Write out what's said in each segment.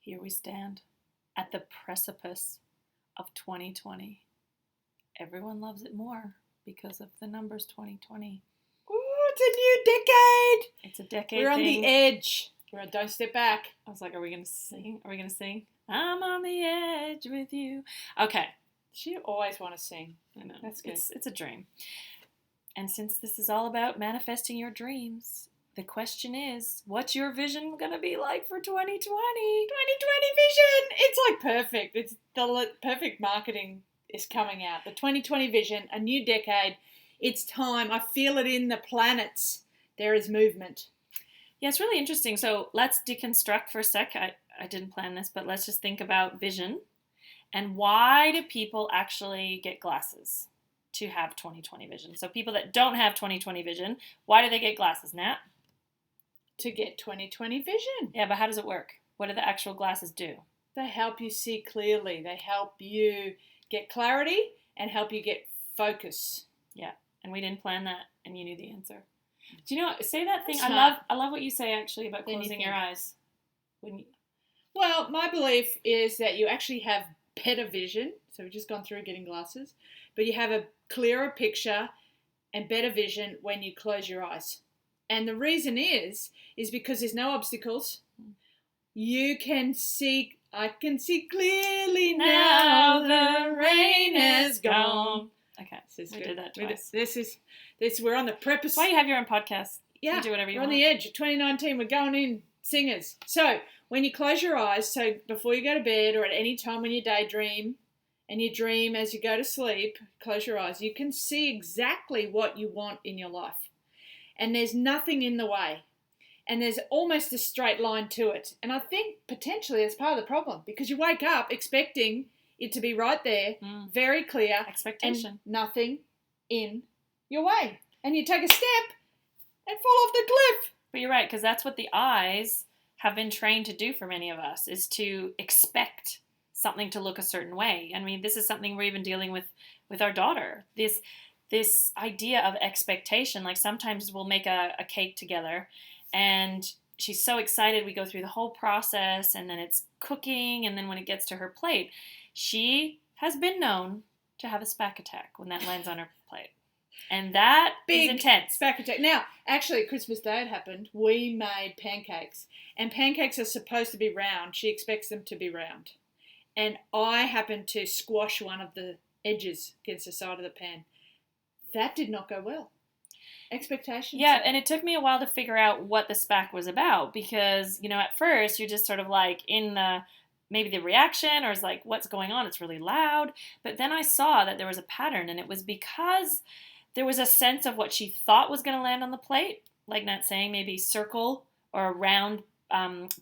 Here we stand at the precipice of 2020. Everyone loves it more because of the numbers 2020. Ooh, it's a new decade. It's a decade We're on thing. the edge. Don't step back. I was like, are we going to sing? Are we going to sing? I'm on the edge with you. Okay. You always want to sing. I know. That's good. It's a dream. And since this is all about manifesting your dreams, the question is, what's your vision going to be like for 2020? 2020 vision. It's like perfect. It's the perfect marketing is coming out. The 2020 vision, a new decade. It's time. I feel it in the planets. There is movement. Yeah, it's really interesting. So let's deconstruct for a sec. I didn't plan this, but let's just think about vision. And why do people actually get glasses to have 2020 vision? So people that don't have 2020 vision, why do they get glasses, Nat? To get 2020 vision. Yeah, but how does it work? What do the actual glasses do? They help you see clearly. They help you get clarity and help you get focus. Yeah, and we didn't plan that, and you knew the answer. Do you know, say that thing, Smart. I love what you say actually about closing your eyes. Well, my belief is that you actually have better vision. So we've just gone through getting glasses, but you have a clearer picture and better vision when you close your eyes. And the reason is because there's no obstacles. You can see, I can see clearly now the rain has gone. Okay, We did that twice. We're on the precipice. Why you have your own podcast? Yeah, you do whatever you want. We're on the edge of 2019. We're going in singers. So when you close your eyes, so before you go to bed or at any time when you daydream and you dream as you go to sleep, close your eyes, you can see exactly what you want in your life. And there's nothing in the way. And there's almost a straight line to it. And I think potentially it's part of the problem because you wake up expecting it to be right there, very clear. Expectation. And nothing in your way. And you take a step and fall off the cliff. But you're right, because that's what the eyes have been trained to do for many of us, is to expect something to look a certain way. I mean, this is something we're even dealing with our daughter. This idea of expectation, like sometimes we'll make a cake together and she's so excited. We go through the whole process and then it's cooking. And then when it gets to her plate, she has been known to have a spack attack when that lands on her plate. And that is intense. Spack attack. Now, actually, Christmas Day it happened. We made pancakes. And pancakes are supposed to be round. She expects them to be round. And I happened to squash one of the edges against the side of the pan. That did not go well. Expectations. Yeah, and it took me a while to figure out what the spack was about because, at first you're just sort of like in maybe the reaction or it's like, what's going on? It's really loud. But then I saw that there was a pattern and it was because there was a sense of what she thought was going to land on the plate, like Nat saying maybe circle or a round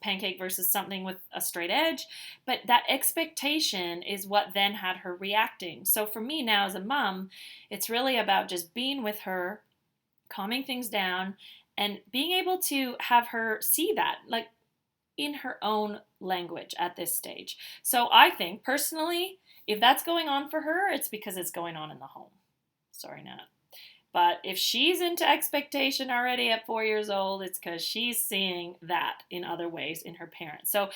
pancake versus something with a straight edge. But that expectation is what then had her reacting. So for me now as a mom, it's really about just being with her, calming things down, and being able to have her see that, like in her own language at this stage. So I think personally, if that's going on for her, it's because it's going on in the home. Sorry, Nat. But if she's into expectation already at 4 years old, it's because she's seeing that in other ways in her parents. So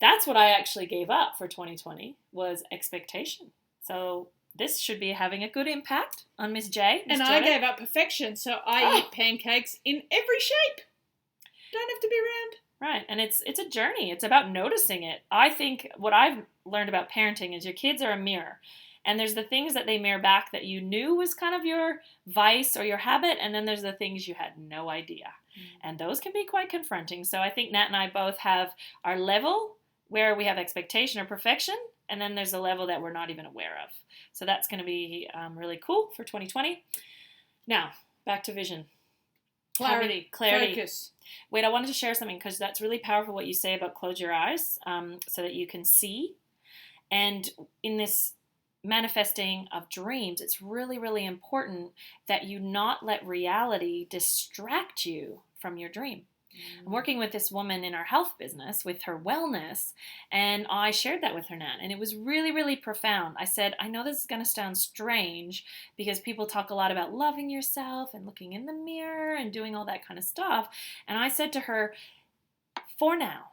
that's what I actually gave up for 2020 was expectation. So this should be having a good impact on Miss J. And I gave up perfection, so I eat pancakes in every shape. Don't have to be round. Right, and it's a journey. It's about noticing it. I think what I've learned about parenting is your kids are a mirror. And there's the things that they mirror back that you knew was kind of your vice or your habit, and then there's the things you had no idea. And those can be quite confronting. So I think Nat and I both have our level where we have expectation or perfection, and then there's a level that we're not even aware of. So that's going to be really cool for 2020. Now, back to vision. Clarity. Focus. Wait, I wanted to share something because that's really powerful what you say about close your eyes so that you can see. And in this manifesting of dreams, it's really, really important that you not let reality distract you from your dream. I'm working with this woman in our health business with her wellness, and I shared that with her, Nat, and it was really, really profound. I said, I know this is going to sound strange because people talk a lot about loving yourself and looking in the mirror and doing all that kind of stuff. And I said to her, for now,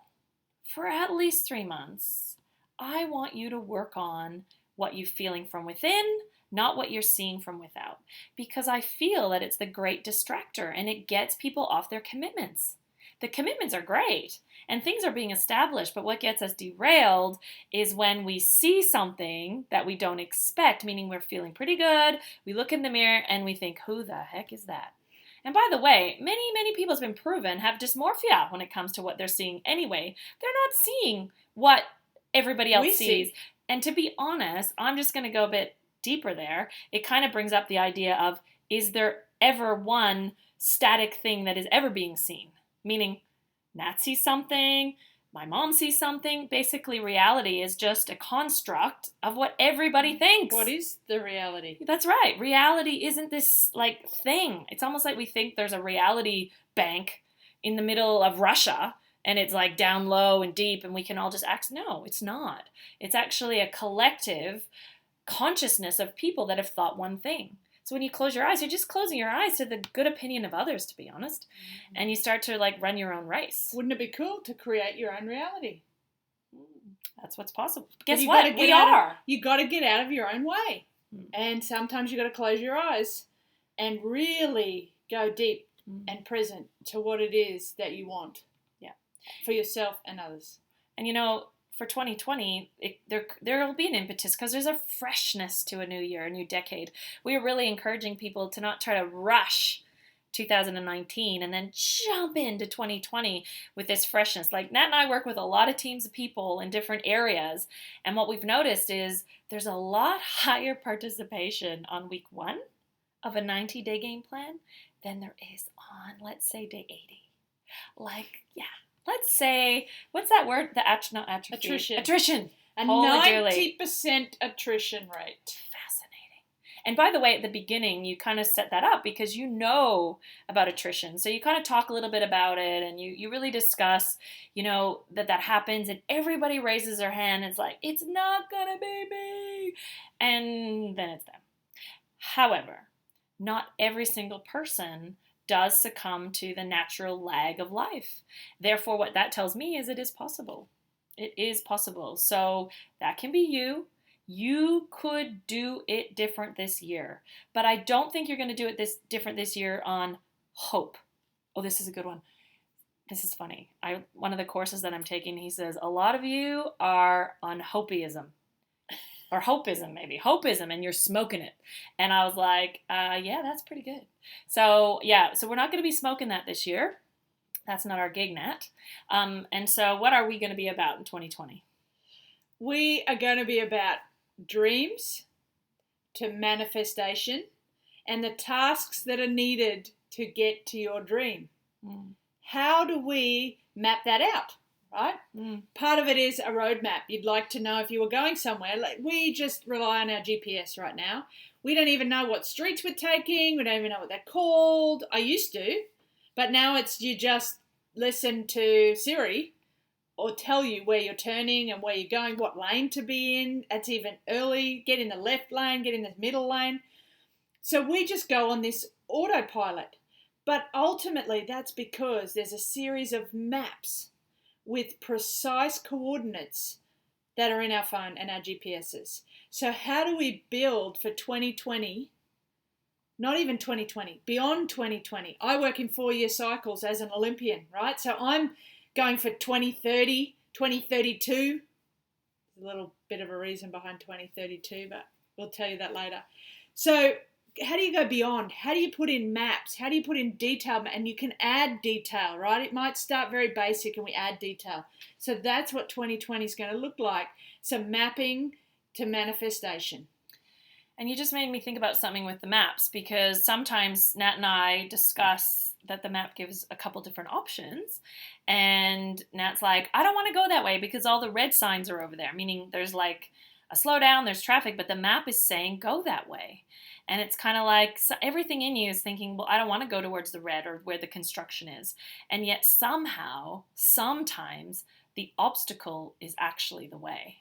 for at least 3 months, I want you to work on what you're feeling from within, not what you're seeing from without. Because I feel that it's the great distractor and it gets people off their commitments. The commitments are great and things are being established, but what gets us derailed is when we see something that we don't expect, meaning we're feeling pretty good, we look in the mirror and we think, who the heck is that? And by the way, many people, has been proven, have dysmorphia when it comes to what they're seeing anyway. They're not seeing what everybody else sees. And to be honest, I'm just going to go a bit deeper there. It kind of brings up the idea of, is there ever one static thing that is ever being seen? Meaning, Nat sees something, my mom sees something. Basically, reality is just a construct of what everybody thinks. What is the reality? That's right. Reality isn't this like thing. It's almost like we think there's a reality bank in the middle of Russia and it's like down low and deep and we can all just act. No, it's not. It's actually a collective consciousness of people that have thought one thing. So when you close your eyes, you're just closing your eyes to the good opinion of others, to be honest. And you start to like run your own race. Wouldn't it be cool to create your own reality? That's what's possible. Guess what? We are. You got to get out of your own way. And sometimes you got to close your eyes and really go deep and present to what it is that you want. Yeah. For yourself and others. And you know, for 2020, there will be an impetus because there's a freshness to a new year, a new decade. We are really encouraging people to not try to rush 2019 and then jump into 2020 with this freshness. Like Nat and I work with a lot of teams of people in different areas, and what we've noticed is there's a lot higher participation on week 1 of a 90-day game plan than there is on, let's say, day 80. Let's say, what's that word? Not atrophy. Attrition. A 90% attrition rate. Fascinating. And by the way, at the beginning, you kind of set that up because you know about attrition. So you kind of talk a little bit about it and you really discuss, that happens and everybody raises their hand and it's like, it's not going to be me. And then it's them. However, not every single person does succumb to the natural lag of life. Therefore, what that tells me is it is possible. It is possible. So that can be you. You could do it different this year. But I don't think you're going to do it different this year on hope. Oh, this is a good one. This is funny. One of the courses that I'm taking, he says, a lot of you are on hopeism. Or hopeism, maybe. Hopeism, and you're smoking it. And I was like, yeah, that's pretty good. So we're not going to be smoking that this year. That's not our gig, Nat. And so what are we going to be about in 2020? We are going to be about dreams to manifestation and the tasks that are needed to get to your dream. How do we map that out? Right? Part of it is a roadmap. You'd like to know if you were going somewhere. Like we just rely on our GPS right now. We don't even know what streets we're taking. We don't even know what they're called. I used to, but now it's you just listen to Siri or tell you where you're turning and where you're going, what lane to be in. That's even early. Get in the left lane, get in the middle lane. So we just go on this autopilot. But ultimately, that's because there's a series of maps with precise coordinates that are in our phone and our GPSs. So how do we build for 2020, not even 2020, beyond 2020? I work in 4-year cycles as an Olympian, right? So I'm going for 2030, 2032. There's a little bit of a reason behind 2032, but we'll tell you that later. So how do you go beyond? How do you put in maps? How do you put in detail? And you can add detail, right? It might start very basic and we add detail. So that's what 2020 is going to look like. So mapping to manifestation. And you just made me think about something with the maps because sometimes Nat and I discuss that the map gives a couple different options. And Nat's like, I don't want to go that way because all the red signs are over there, meaning there's like a slowdown, there's traffic, but the map is saying go that way. And it's kind of like everything in you is thinking, well, I don't want to go towards the red or where the construction is. And yet somehow, sometimes, the obstacle is actually the way.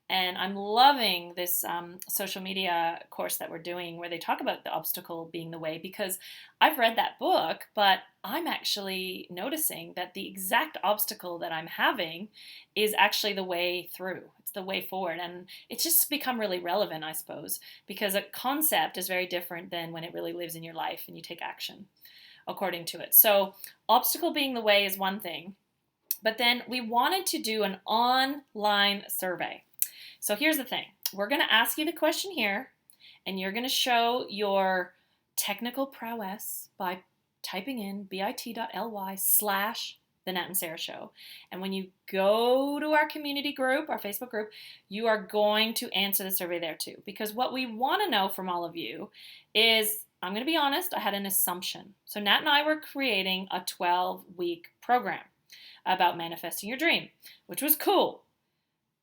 And I'm loving this social media course that we're doing where they talk about the obstacle being the way, because I've read that book, but I'm actually noticing that the exact obstacle that I'm having is actually the way through. It's the way forward. And it's just become really relevant, I suppose, because a concept is very different than when it really lives in your life and you take action according to it. So, obstacle being the way is one thing. But then we wanted to do an online survey. So here's the thing. We're going to ask you the question here, and you're going to show your technical prowess by typing in bit.ly/the Nat and Sarah Show. And when you go to our community group, our Facebook group, you are going to answer the survey there too. Because what we want to know from all of you is, I'm going to be honest, I had an assumption. So Nat and I were creating a 12-week program about manifesting your dream, which was cool.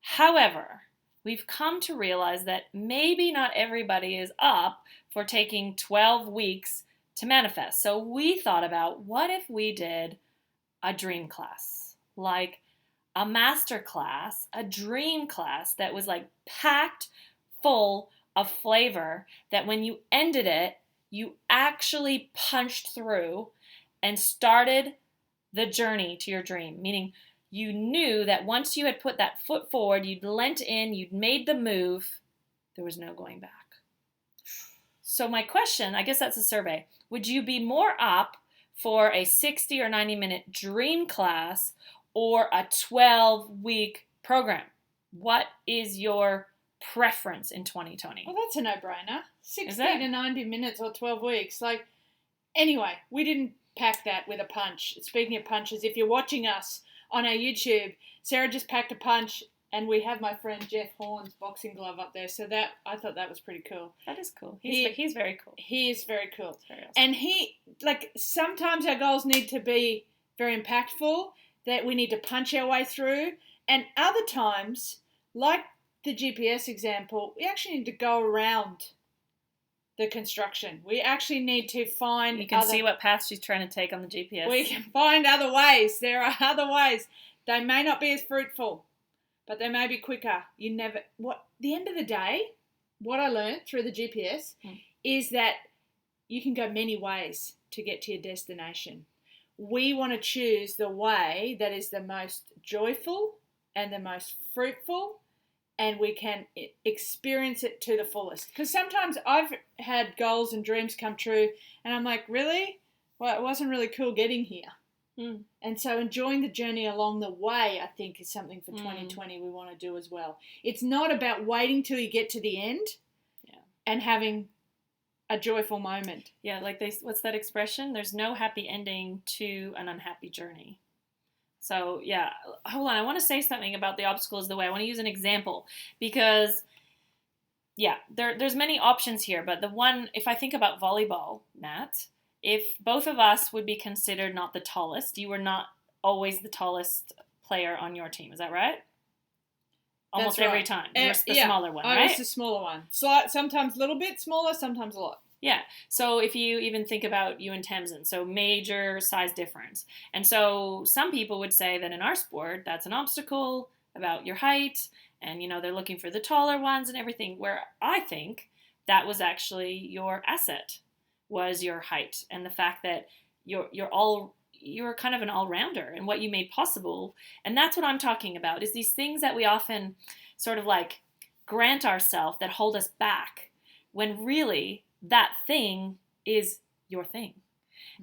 However, we've come to realize that maybe not everybody is up for taking 12 weeks to manifest. So we thought about, what if we did a dream class, like a master class, a dream class that was like packed full of flavor, that when you ended it, you actually punched through and started the journey to your dream, meaning you knew that once you had put that foot forward, you'd leant in, you'd made the move, there was no going back. So my question, I guess that's a survey, would you be more up for a 60 or 90-minute dream class or a 12-week program? What is your preference in 2020? Well, that's a no-brainer. 60 to 90 minutes or 12 weeks. Like, anyway, we didn't pack that with a punch. Speaking of punches, if you're watching us on our YouTube, Sarah just packed a punch, and we have my friend Jeff Horn's boxing glove up there. So that, I thought that was pretty cool. That is cool. He's very cool. He is very cool. Very awesome. And sometimes our goals need to be very impactful, that we need to punch our way through. And other times, like the GPS example, we actually need to go around the construction. We actually need to find. You can see what path she's trying to take on the GPS. We can find other ways. There are other ways. They may not be as fruitful, but they may be quicker. The end of the day, what I learned through the GPS is that you can go many ways to get to your destination. We want to choose the way that is the most joyful and the most fruitful, and we can experience it to the fullest. Because sometimes I've had goals and dreams come true, and I'm like, really? Well, it wasn't really cool getting here. And so enjoying the journey along the way, I think, is something for 2020 we want to do as well. It's not about waiting till you get to the end and having a joyful moment. Yeah, like what's that expression? There's no happy ending to an unhappy journey. So, yeah, hold on. I want to say something about the obstacle is the way. I want to use an example because, yeah, there's many options here. But the one, if I think about volleyball, Nat, if both of us would be considered not the tallest, you were not always the tallest player on your team. Is that right? Almost That's right. Every time. You're the smaller one, right? I was the smaller one. Sometimes a little bit smaller, sometimes a lot. Yeah. So if you even think about you and Tamsin, so major size difference. And so some people would say that in our sport, that's an obstacle about your height. And, they're looking for the taller ones and everything. Where I think that was actually your asset, was your height. And the fact that you're kind of an all-rounder and what you made possible. And that's what I'm talking about, is these things that we often sort of like grant ourselves that hold us back, when really that thing is your thing.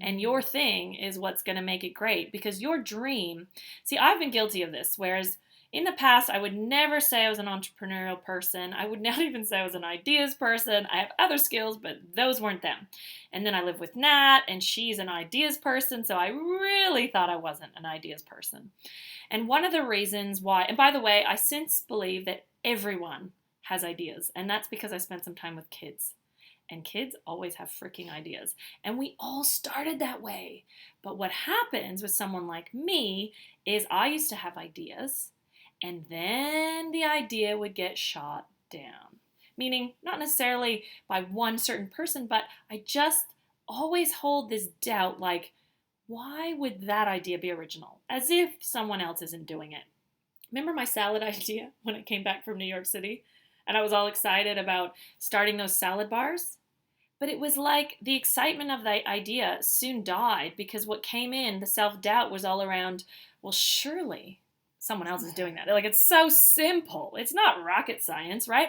And your thing is what's going to make it great, because your dream, see, I've been guilty of this, whereas in the past, I would never say I was an entrepreneurial person. I would not even say I was an ideas person. I have other skills, but those weren't them. And then I live with Nat, and she's an ideas person, so I really thought I wasn't an ideas person. And one of the reasons why, and by the way, I since believe that everyone has ideas, and that's because I spent some time with kids. And kids always have freaking ideas. And we all started that way. But what happens with someone like me is I used to have ideas, and then the idea would get shot down. Meaning, not necessarily by one certain person, but I just always hold this doubt, like, why would that idea be original? As if someone else isn't doing it. Remember my salad idea when I came back from New York City? And I was all excited about starting those salad bars? But it was like the excitement of the idea soon died because what came in, the self doubt, was all around, well, surely someone else is doing that. Like, it's so simple. It's not rocket science, right?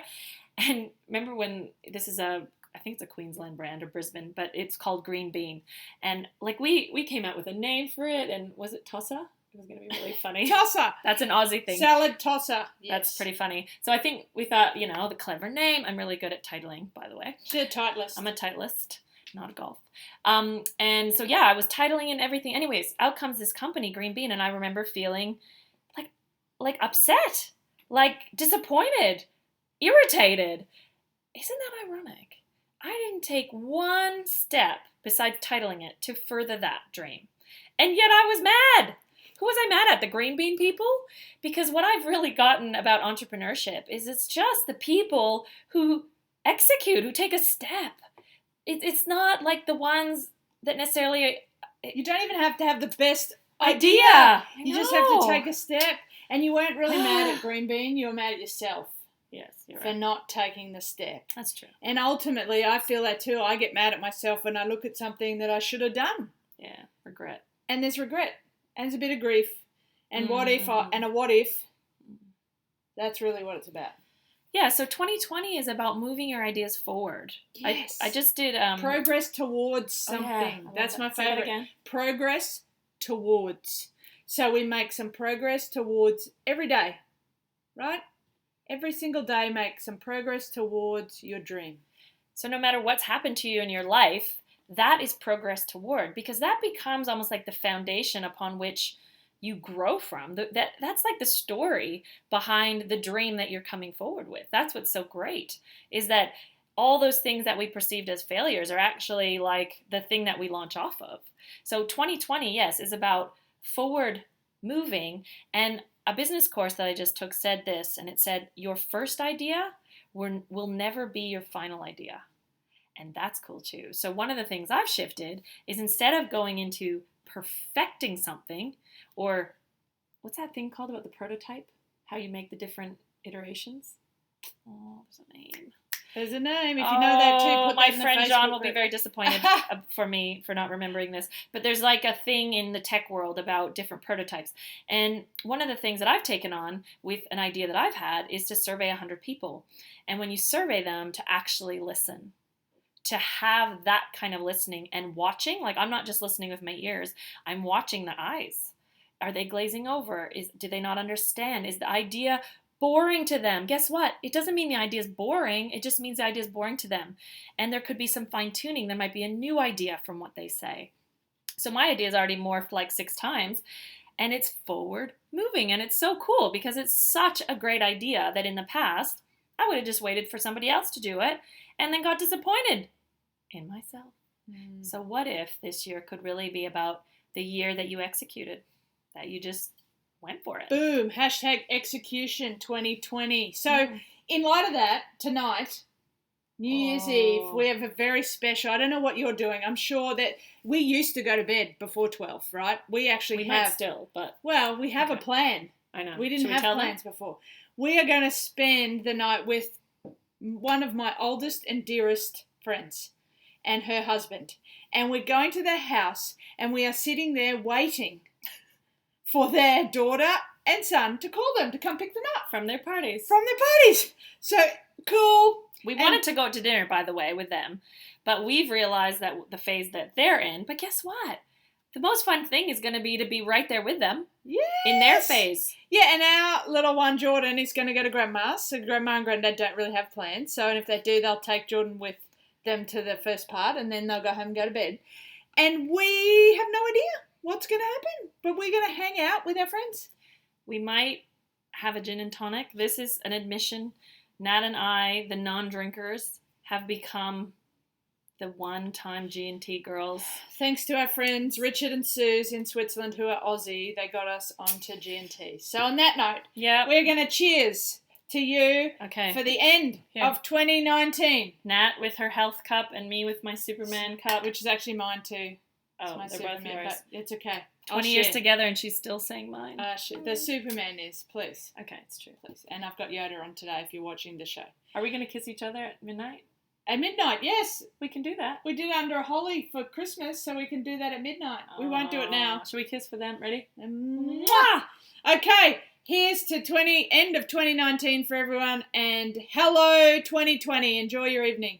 And remember when this is I think it's a Queensland brand or Brisbane, but it's called Green Bean. And like we came out with a name for it, and was it Tossa? It was going to be really funny. Tosser. That's an Aussie thing. Salad tosser. Yes. That's pretty funny. So I think we thought, the clever name. I'm really good at titling, by the way. She's a titlist. I'm a titlist, not a golf. And so, yeah, I was titling and everything. Anyways, out comes this company, Green Bean, and I remember feeling like upset, like disappointed, irritated. Isn't that ironic? I didn't take one step besides titling it to further that dream. And yet I was mad. Who was I mad at? The Green Bean people? Because what I've really gotten about entrepreneurship is it's just the people who execute, who take a step. It's not like the ones that necessarily... You don't even have to have the best idea. You just have to take a step. And you weren't really mad at Green Bean. You were mad at yourself. Yes, you're for right. not taking the step. That's true. And ultimately, I feel that too. I get mad at myself when I look at something that I should have done. Yeah, regret. And there's regret. And there's a bit of grief. And what if, and a what if. That's really what it's about. Yeah, so 2020 is about moving your ideas forward. Yes. I just did... progress towards something. Yeah. That's my Say that favorite. again. Progress towards. So we make some progress towards every day, right? Every single day, make some progress towards your dream. So no matter what's happened to you in your life, that is progress toward, because that becomes almost like the foundation upon which you grow from. That's like the story behind the dream that you're coming forward with. That's what's so great, is that all those things that we perceived as failures are actually like the thing that we launch off of. So 2020, yes, is about forward moving. And a business course that I just took said this, and it said, your first idea will never be your final idea. And that's cool too. So one of the things I've shifted is, instead of going into perfecting something, or what's that thing called about the prototype? How you make the different iterations? Oh, there's a name. There's a name. If you know that too, put my that in friend the John Facebook will be group. very disappointed for me for not remembering this. But there's like a thing in the tech world about different prototypes. And one of the things that I've taken on with an idea that I've had is to survey 100 people. And when you survey them, to actually listen, to have that kind of listening and watching. Like, I'm not just listening with my ears. I'm watching the eyes. Are they glazing over? Do they not understand? Is the idea boring to them? Guess what? It doesn't mean the idea is boring. It just means the idea is boring to them. And there could be some fine tuning. There might be a new idea from what they say. So my idea is already morphed like 6 times, and it's forward moving. And it's so cool because it's such a great idea that in the past, I would have just waited for somebody else to do it and then got disappointed in myself. So what if this year could really be about the year that you executed, that you just went for it? Boom. Hashtag execution 2020. So in light of that, tonight, New Year's Eve, we have a very special, I don't know what you're doing. I'm sure that we used to go to bed before 12, right? We actually might have. still, but. Well, we have a plan. I know. We didn't have plans before. We are going to spend the night with one of my oldest and dearest friends and her husband. And we're going to their house, and we are sitting there waiting for their daughter and son to call them to come pick them up. From their parties. So, cool. We wanted to go out to dinner, by the way, with them. But we've realized that the phase that they're in. But guess what? The most fun thing is going to be right there with them. Yes. In their phase. Yeah, and our little one, Jordan, is going to go to Grandma's. So Grandma and Granddad don't really have plans. So, and if they do, they'll take Jordan with them to the first part, and then they'll go home and go to bed. And we have no idea what's going to happen. But we're going to hang out with our friends. We might have a gin and tonic. This is an admission. Nat and I, the non-drinkers, have become the one-time G&T girls. Thanks to our friends Richard and Suze in Switzerland, who are Aussie, they got us onto G&T. So on that note, we're going to cheers to you for the end of 2019. Nat with her health cup and me with my Superman cup. Which is actually mine too. Oh, my they're both Superman, yours. but it's okay. 20 years together and she's still saying mine. The Superman is, please. Okay, it's true. Please. And I've got Yoda on today if you're watching the show. Are we going to kiss each other at midnight? At midnight, yes. We can do that. We did it under a holly for Christmas, so we can do that at midnight. We won't do it now. Should we kiss for them? Ready? Mwah! Okay, here's to end of 2019 for everyone, and hello 2020. Enjoy your evening.